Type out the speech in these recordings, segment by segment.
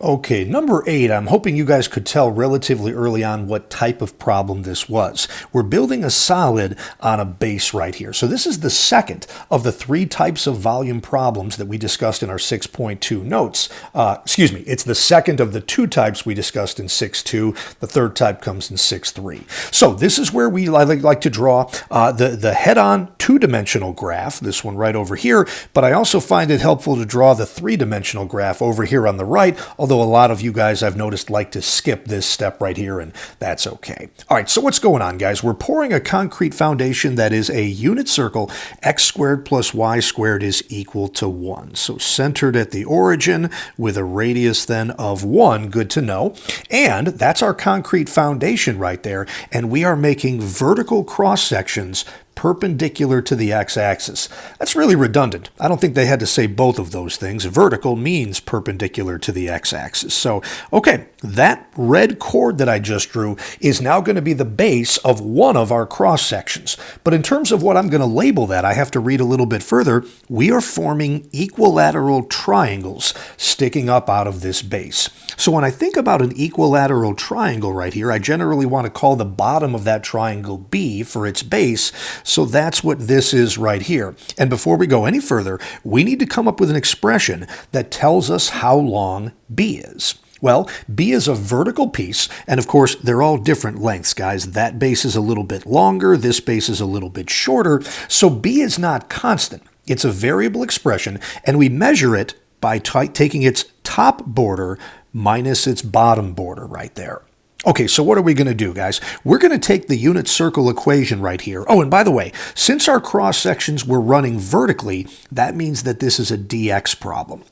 Okay, number 8, I'm hoping you guys could tell relatively early on what type of problem this was. We're building a solid on a base right here. So this is the second of the 3 types of volume problems that we discussed in our 6.2 notes. It's the second of the 2 types we discussed in 6.2. The third type comes in 6.3. So this is where we like to draw the head-on 2-dimensional graph, this one right over here, but I also find it helpful to draw the 3-dimensional graph over here on the right, although a lot of you guys I've noticed like to skip this step right here, and that's okay. All right, so what's going on, guys? We're pouring a concrete foundation that is a unit circle. X squared plus y squared is equal to 1. So centered at the origin with a radius then of 1, good to know. And that's our concrete foundation right there, and we are making vertical cross sections perpendicular to the x-axis. That's really redundant. I don't think they had to say both of those things. Vertical means perpendicular to the x-axis. So, okay, that red chord that I just drew is now going to be the base of one of our cross sections. But in terms of what I'm going to label that, I have to read a little bit further. We are forming equilateral triangles sticking up out of this base. So when I think about an equilateral triangle right here, I generally want to call the bottom of that triangle B for its base. So that's what this is right here. And before we go any further, we need to come up with an expression that tells us how long B is. Well, B is a vertical piece, and of course, they're all different lengths, guys. That base is a little bit longer, this base is a little bit shorter, so B is not constant. It's a variable expression, and we measure it by taking its top border minus its bottom border right there. Okay, so what are we going to do, guys? We're going to take the unit circle equation right here. Oh, and by the way, since our cross sections were running vertically, that means that this is a dx problem.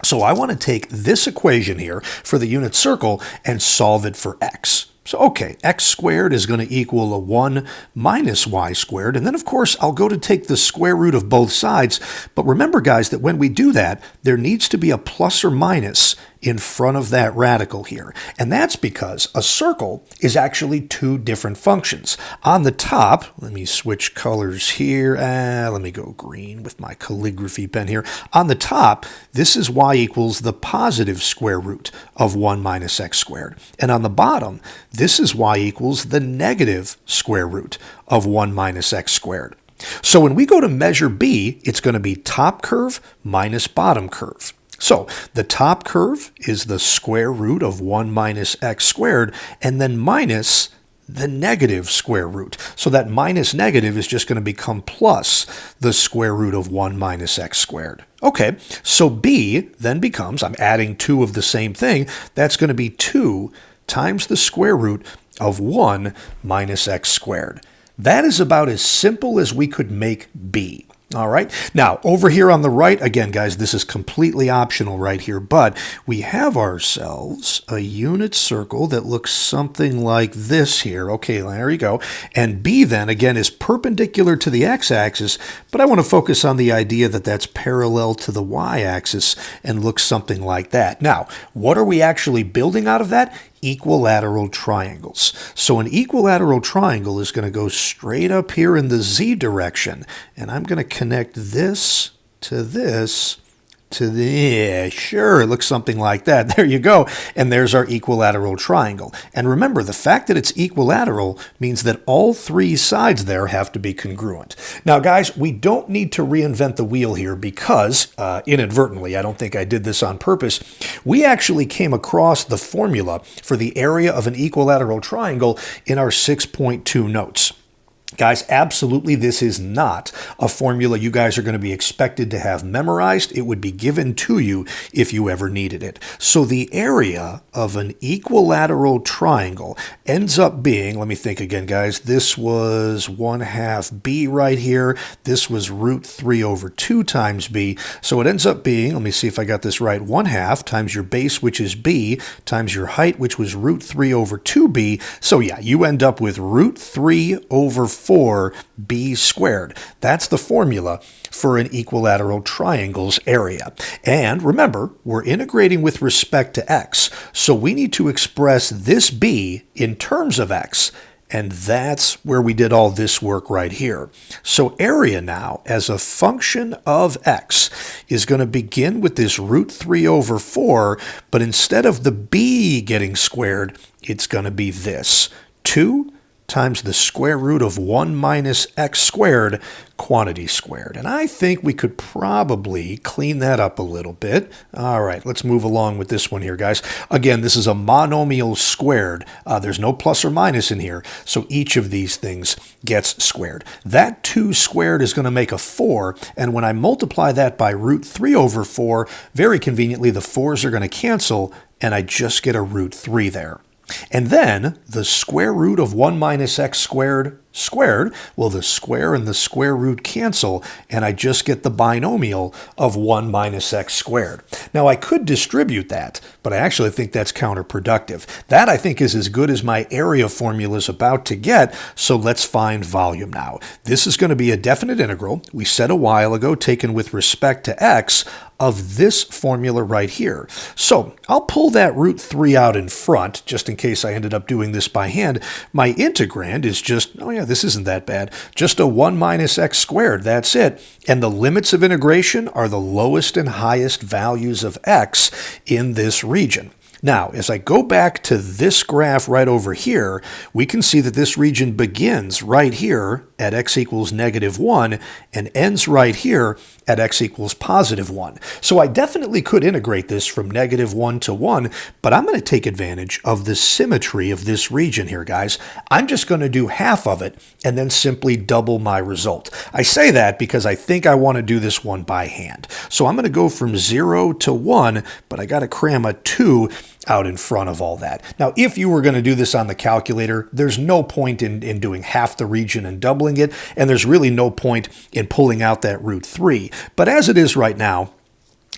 So I want to take this equation here for the unit circle and solve it for x. So, okay, x squared is going to equal a 1 minus y squared. And then, of course, I'll go to take the square root of both sides. But remember, guys, that when we do that, there needs to be a plus or minus in front of that radical here. And that's because a circle is actually 2 different functions. On the top, let me switch colors here. Let me go green with my calligraphy pen here. On the top, this is y equals the positive square root of 1 minus x squared. And on the bottom, this is y equals the negative square root of 1 minus x squared. So when we go to measure B, it's going to be top curve minus bottom curve. So the top curve is the square root of 1 minus x squared, and then minus the negative square root. So that minus negative is just going to become plus the square root of 1 minus x squared. Okay, so B then becomes, I'm adding 2 of the same thing, that's going to be 2 times the square root of 1 minus x squared. That is about as simple as we could make B. All right. Now, over here on the right, again, guys, this is completely optional right here, but we have ourselves a unit circle that looks something like this here. Okay, there you go. And B then, again, is perpendicular to the x-axis, but I want to focus on the idea that that's parallel to the y-axis and looks something like that. Now, what are we actually building out of that? Equilateral triangles. So an equilateral triangle is going to go straight up here in the z direction, and I'm going to connect this to this to the, sure, it looks something like that. There you go. And there's our equilateral triangle. And remember, the fact that it's equilateral means that all 3 sides there have to be congruent. Now, guys, we don't need to reinvent the wheel here because, inadvertently, I don't think I did this on purpose, we actually came across the formula for the area of an equilateral triangle in our 6.2 notes. Guys, absolutely, this is not a formula you guys are going to be expected to have memorized. It would be given to you if you ever needed it. So the area of an equilateral triangle ends up being, let me think again, guys, this was 1/2 b right here. This was root 3 over 2 times b. So it ends up being, let me see if I got this right, 1/2 times your base, which is b, times your height, which was root 3 over 2b. So yeah, you end up with root 3 over 4b squared. That's the formula for an equilateral triangle's area. And remember, we're integrating with respect to x, so we need to express this b in terms of x And that's where we did all this work right here. So area now, as a function of x, is going to begin with this root 3 over 4, but instead of the b getting squared, it's going to be this, 2 times the square root of 1 minus x squared, quantity squared. And I think we could probably clean that up a little bit. All right, let's move along with this one here, guys. Again, this is a monomial squared. There's no plus or minus in here, so each of these things gets squared. That 2 squared is going to make a 4, and when I multiply that by root 3 over 4, very conveniently, the 4s are going to cancel, and I just get a root 3 there. And then the square root of 1 minus x squared squared, well, the square and the square root cancel, and I just get the binomial of 1 minus x squared. Now, I could distribute that, but I actually think that's counterproductive. That, I think, is as good as my area formula is about to get, so let's find volume now. This is going to be a definite integral, we said a while ago, taken with respect to x, of this formula right here. So I'll pull that root 3 out in front, just in case I ended up doing this by hand. My integrand is just, oh yeah, this isn't that bad, just a 1 minus x squared, that's it. And the limits of integration are the lowest and highest values of x in this region. Now, as I go back to this graph right over here, we can see that this region begins right here at x equals -1 and ends right here at x equals +1. So I definitely could integrate this from -1 to 1, but I'm going to take advantage of the symmetry of this region here, guys. I'm just going to do half of it and then simply double my result. I say that because I think I want to do this one by hand. So I'm going to go from 0 to 1, but I got to cram a 2 out in front of all that. Now, if you were going to do this on the calculator, there's no point in doing half the region and doubling it, and there's really no point in pulling out that root 3. But as it is right now,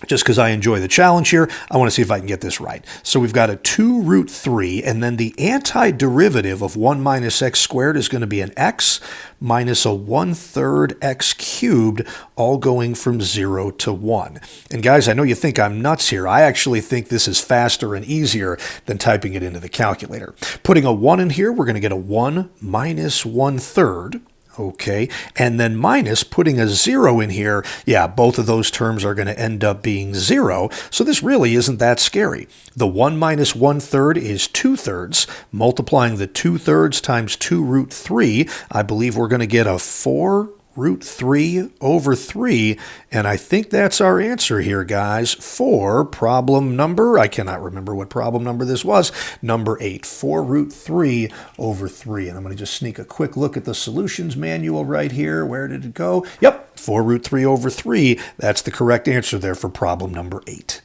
just because I enjoy the challenge here, I want to see if I can get this right. So we've got a 2 root 3, and then the antiderivative of 1 minus x squared is going to be an x minus a 1/3 x cubed, all going from 0 to 1. And guys, I know you think I'm nuts here. I actually think this is faster and easier than typing it into the calculator. Putting a 1 in here, we're going to get a 1 minus 1/3. Okay, and then minus putting a 0 in here, yeah, both of those terms are going to end up being 0, so this really isn't that scary. The 1 minus 1/3 is 2/3. Multiplying the 2/3 times 2 root 3, I believe we're going to get a 4 root 3 over 3, and I think that's our answer here, guys, for problem number, I cannot remember what problem number this was, number 8, 4 root 3 over 3. And I'm going to just sneak a quick look at the solutions manual right here. Where did it go? Yep, 4 root 3 over 3. That's the correct answer there for problem number 8.